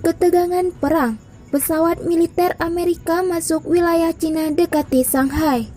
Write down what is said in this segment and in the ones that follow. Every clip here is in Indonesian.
Ketegangan perang. Pesawat militer Amerika masuk wilayah Cina dekati Shanghai.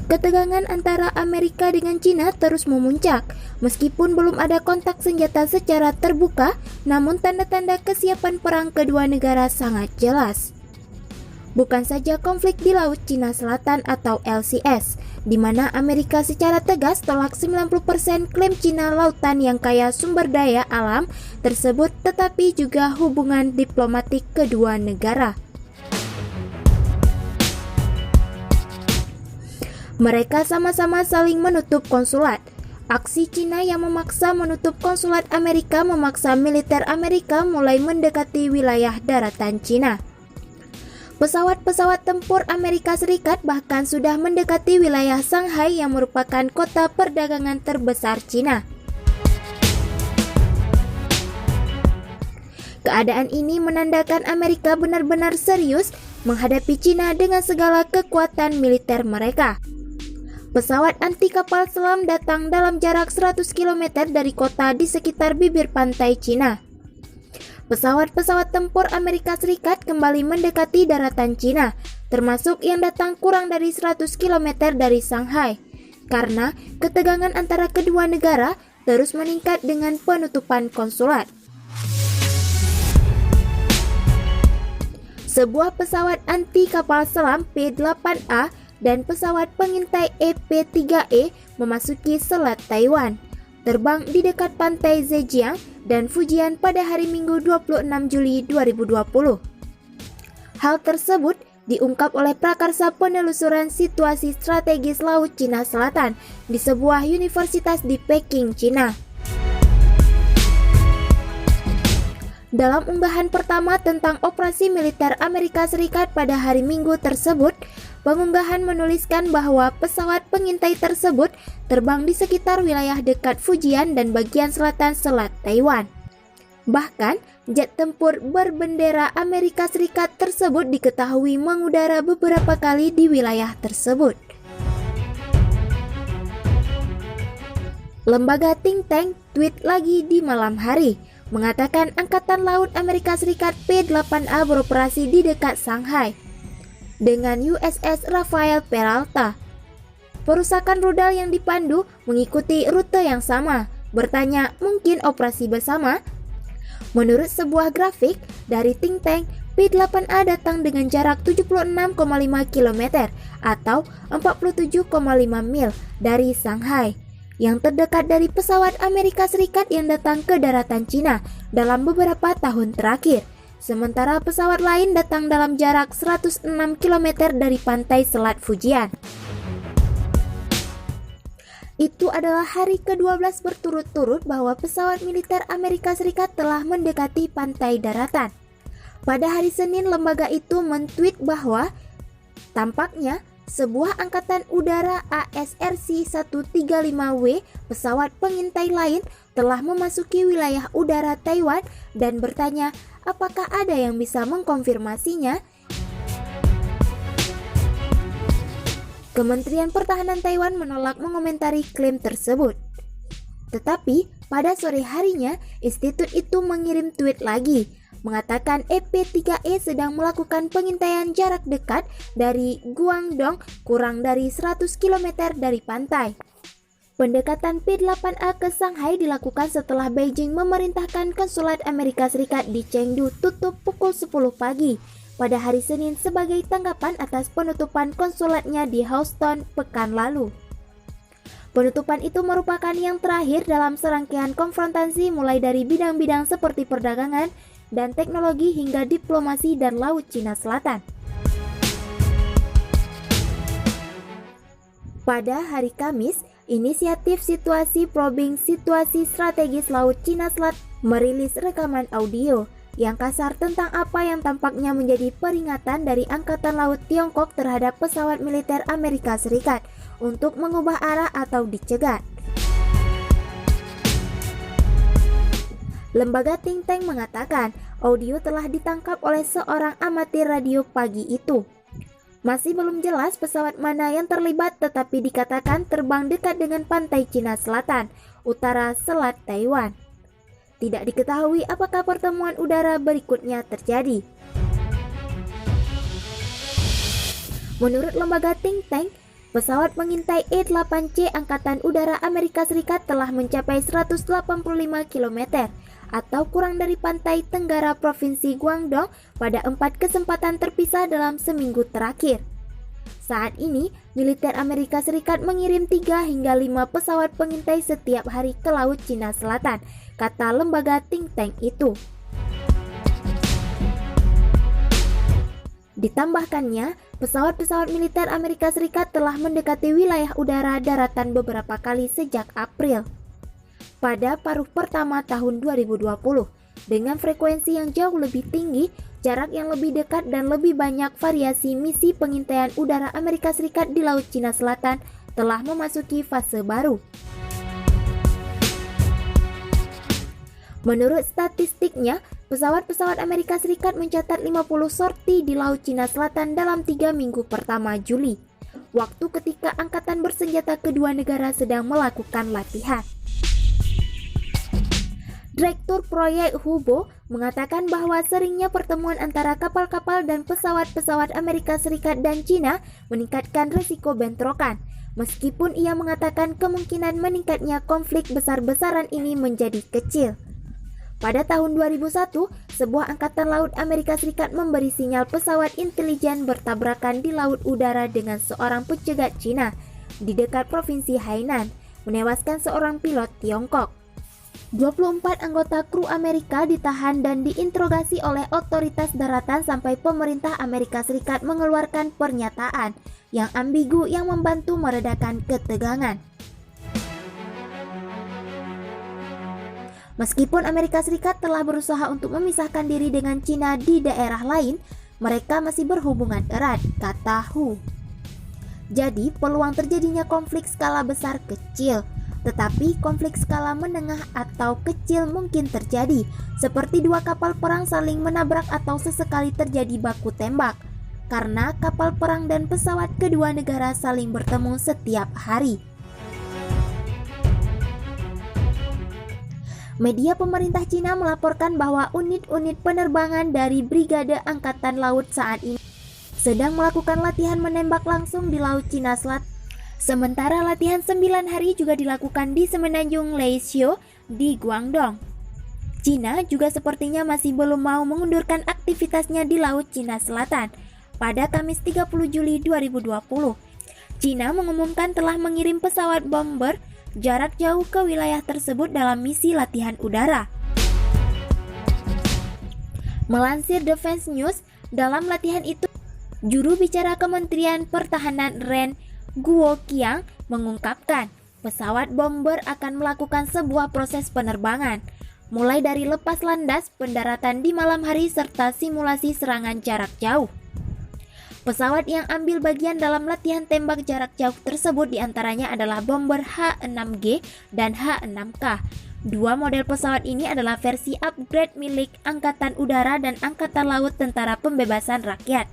Ketegangan antara Amerika dengan Cina terus memuncak. Meskipun belum ada kontak senjata secara terbuka, namun tanda-tanda kesiapan perang kedua negara sangat jelas. Bukan saja konflik di Laut Cina Selatan atau LCS, di mana Amerika secara tegas tolak 90% klaim Cina lautan yang kaya sumber daya alam tersebut, tetapi juga hubungan diplomatik kedua negara. Mereka sama-sama saling menutup konsulat. Aksi Cina yang memaksa menutup konsulat Amerika memaksa militer Amerika mulai mendekati wilayah daratan Cina. Pesawat-pesawat tempur Amerika Serikat bahkan sudah mendekati wilayah Shanghai yang merupakan kota perdagangan terbesar Cina. Keadaan ini menandakan Amerika benar-benar serius menghadapi Cina dengan segala kekuatan militer mereka. Pesawat anti kapal selam datang dalam jarak 100 km dari kota di sekitar bibir pantai Cina. Pesawat-pesawat tempur Amerika Serikat kembali mendekati daratan Cina, termasuk yang datang kurang dari 100 km dari Shanghai, karena ketegangan antara kedua negara terus meningkat dengan penutupan konsulat. Sebuah pesawat anti kapal selam P-8A dan pesawat pengintai EP-3E memasuki Selat Taiwan, terbang di dekat pantai Zhejiang dan Fujian pada hari Minggu 26 Juli 2020. Hal tersebut diungkap oleh prakarsa penelusuran situasi strategis Laut Cina Selatan di sebuah universitas di Peking, Cina. Dalam unggahan pertama tentang operasi militer Amerika Serikat pada hari Minggu tersebut, pengunggahan menuliskan bahwa pesawat pengintai tersebut terbang di sekitar wilayah dekat Fujian dan bagian selatan Selat Taiwan. Bahkan, jet tempur berbendera Amerika Serikat tersebut diketahui mengudara beberapa kali di wilayah tersebut. Lembaga think tank tweet lagi di malam hari, mengatakan Angkatan Laut Amerika Serikat P-8A beroperasi di dekat Shanghai dengan USS Rafael Peralta. Perusakan rudal yang dipandu mengikuti rute yang sama. Bertanya, mungkin operasi bersama? Menurut sebuah grafik dari think tank, P-8A datang dengan jarak 76,5 km atau 47,5 mil dari Shanghai, yang terdekat dari pesawat Amerika Serikat yang datang ke daratan Cina dalam beberapa tahun terakhir. Sementara pesawat lain datang dalam jarak 106 km dari pantai Selat Fujian. Itu adalah hari ke-12 berturut-turut bahwa pesawat militer Amerika Serikat telah mendekati pantai daratan. Pada hari Senin, lembaga itu men-tweet bahwa tampaknya sebuah angkatan udara ASRC-135W pesawat pengintai lain telah memasuki wilayah udara Taiwan dan bertanya, apakah ada yang bisa mengkonfirmasinya? Kementerian Pertahanan Taiwan menolak mengomentari klaim tersebut. Tetapi, pada sore harinya, institut itu mengirim tweet lagi, mengatakan EP-3E sedang melakukan pengintaian jarak dekat dari Guangdong kurang dari 100 km dari pantai. Pendekatan P-8A ke Shanghai dilakukan setelah Beijing memerintahkan konsulat Amerika Serikat di Chengdu tutup pukul 10 pagi pada hari Senin sebagai tanggapan atas penutupan konsulatnya di Houston pekan lalu. Penutupan itu merupakan yang terakhir dalam serangkaian konfrontasi mulai dari bidang-bidang seperti perdagangan dan teknologi hingga diplomasi dan Laut Cina Selatan. Pada hari Kamis, Inisiatif Situasi Probing Situasi Strategis Laut Cina Selatan merilis rekaman audio yang kasar tentang apa yang tampaknya menjadi peringatan dari Angkatan Laut Tiongkok terhadap pesawat militer Amerika Serikat untuk mengubah arah atau dicegat. Lembaga think tank mengatakan audio telah ditangkap oleh seorang amatir radio pagi itu. Masih belum jelas pesawat mana yang terlibat, tetapi dikatakan terbang dekat dengan pantai Cina Selatan, utara Selat Taiwan. Tidak diketahui apakah pertemuan udara berikutnya terjadi. Menurut lembaga think tank, pesawat pengintai E-8C Angkatan Udara Amerika Serikat telah mencapai 185 km atau kurang dari pantai tenggara Provinsi Guangdong pada 4 kesempatan terpisah dalam seminggu terakhir. Saat ini, militer Amerika Serikat mengirim 3 hingga 5 pesawat pengintai setiap hari ke Laut Cina Selatan, kata lembaga think tank itu. Ditambahkannya, pesawat-pesawat militer Amerika Serikat telah mendekati wilayah udara daratan beberapa kali sejak April. Pada paruh pertama tahun 2020, dengan frekuensi yang jauh lebih tinggi, jarak yang lebih dekat dan lebih banyak variasi misi pengintaian udara Amerika Serikat di Laut Cina Selatan telah memasuki fase baru. Menurut statistiknya, pesawat-pesawat Amerika Serikat mencatat 50 sorti di Laut Cina Selatan dalam 3 minggu pertama Juli, waktu ketika angkatan bersenjata kedua negara sedang melakukan latihan. Direktur proyek Hubo mengatakan bahwa seringnya pertemuan antara kapal-kapal dan pesawat-pesawat Amerika Serikat dan Cina meningkatkan risiko bentrokan, meskipun ia mengatakan kemungkinan meningkatnya konflik besar-besaran ini menjadi kecil. Pada tahun 2001, sebuah angkatan laut Amerika Serikat memberi sinyal pesawat intelijen bertabrakan di laut udara dengan seorang pencegat Cina di dekat provinsi Hainan, menewaskan seorang pilot Tiongkok. 24 anggota kru Amerika ditahan dan diinterogasi oleh otoritas daratan sampai pemerintah Amerika Serikat mengeluarkan pernyataan yang ambigu yang membantu meredakan ketegangan. Meskipun Amerika Serikat telah berusaha untuk memisahkan diri dengan Cina di daerah lain, mereka masih berhubungan erat, kata Hu. Jadi, peluang terjadinya konflik skala besar kecil. Tetapi konflik skala menengah atau kecil mungkin terjadi, seperti 2 kapal perang saling menabrak atau sesekali terjadi baku tembak, karena kapal perang dan pesawat kedua negara saling bertemu setiap hari. Media pemerintah Cina melaporkan bahwa unit-unit penerbangan dari Brigade Angkatan Laut saat ini sedang melakukan latihan menembak langsung di Laut Cina Selatan. Sementara latihan 9 hari juga dilakukan di Semenanjung Leizhou di Guangdong. Cina juga sepertinya masih belum mau mengundurkan aktivitasnya di Laut Cina Selatan. Pada Kamis 30 Juli 2020, Cina mengumumkan telah mengirim pesawat bomber jarak jauh ke wilayah tersebut dalam misi latihan udara. Melansir Defense News, dalam latihan itu, juru bicara Kementerian Pertahanan Ren Guoqiang mengungkapkan pesawat bomber akan melakukan sebuah proses penerbangan, mulai dari lepas landas, pendaratan di malam hari, serta simulasi serangan jarak jauh. Pesawat yang ambil bagian dalam latihan tembak jarak jauh tersebut diantaranya adalah bomber H-6G dan H-6K. 2 model pesawat ini adalah versi upgrade milik Angkatan Udara dan Angkatan Laut Tentara Pembebasan Rakyat.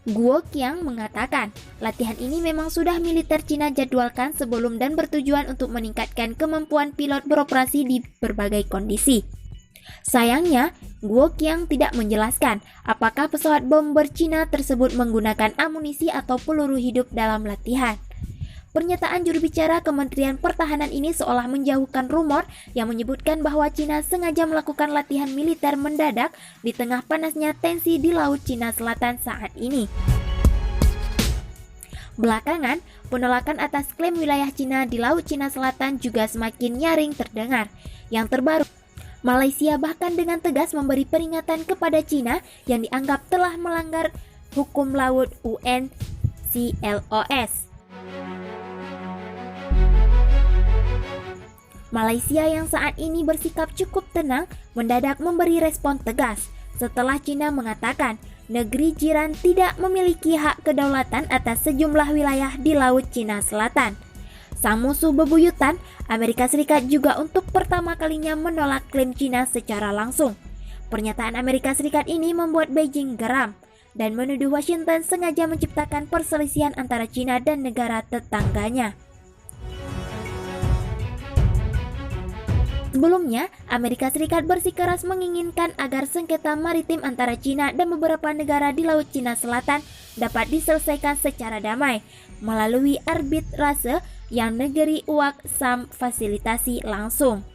Guoqiang mengatakan, latihan ini memang sudah militer Cina jadwalkan sebelum dan bertujuan untuk meningkatkan kemampuan pilot beroperasi di berbagai kondisi. Sayangnya, Guoqiang tidak menjelaskan apakah pesawat bomber Cina tersebut menggunakan amunisi atau peluru hidup dalam latihan. Pernyataan juru bicara Kementerian Pertahanan ini seolah menjauhkan rumor yang menyebutkan bahwa Cina sengaja melakukan latihan militer mendadak di tengah panasnya tensi di Laut Cina Selatan saat ini. Belakangan, penolakan atas klaim wilayah Cina di Laut Cina Selatan juga semakin nyaring terdengar. Yang terbaru, Malaysia bahkan dengan tegas memberi peringatan kepada Cina yang dianggap telah melanggar hukum laut UNCLOS. Malaysia yang saat ini bersikap cukup tenang mendadak memberi respon tegas setelah Cina mengatakan negeri jiran tidak memiliki hak kedaulatan atas sejumlah wilayah di Laut Cina Selatan. Sang musuh bebuyutan, Amerika Serikat juga untuk pertama kalinya menolak klaim Cina secara langsung. Pernyataan Amerika Serikat ini membuat Beijing geram dan menuduh Washington sengaja menciptakan perselisihan antara Cina dan negara tetangganya. Sebelumnya, Amerika Serikat bersikeras menginginkan agar sengketa maritim antara Cina dan beberapa negara di Laut Cina Selatan dapat diselesaikan secara damai melalui arbitrase yang negeri Wak Sam fasilitasi langsung.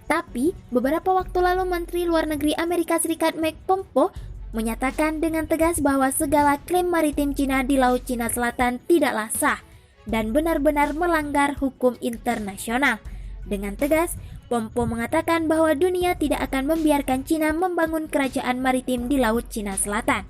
Tapi, beberapa waktu lalu Menteri Luar Negeri Amerika Serikat Mike Pompeo menyatakan dengan tegas bahwa segala klaim maritim Cina di Laut Cina Selatan tidaklah sah dan benar-benar melanggar hukum internasional. Dengan tegas, Pompeo mengatakan bahwa dunia tidak akan membiarkan Cina membangun kerajaan maritim di Laut Cina Selatan.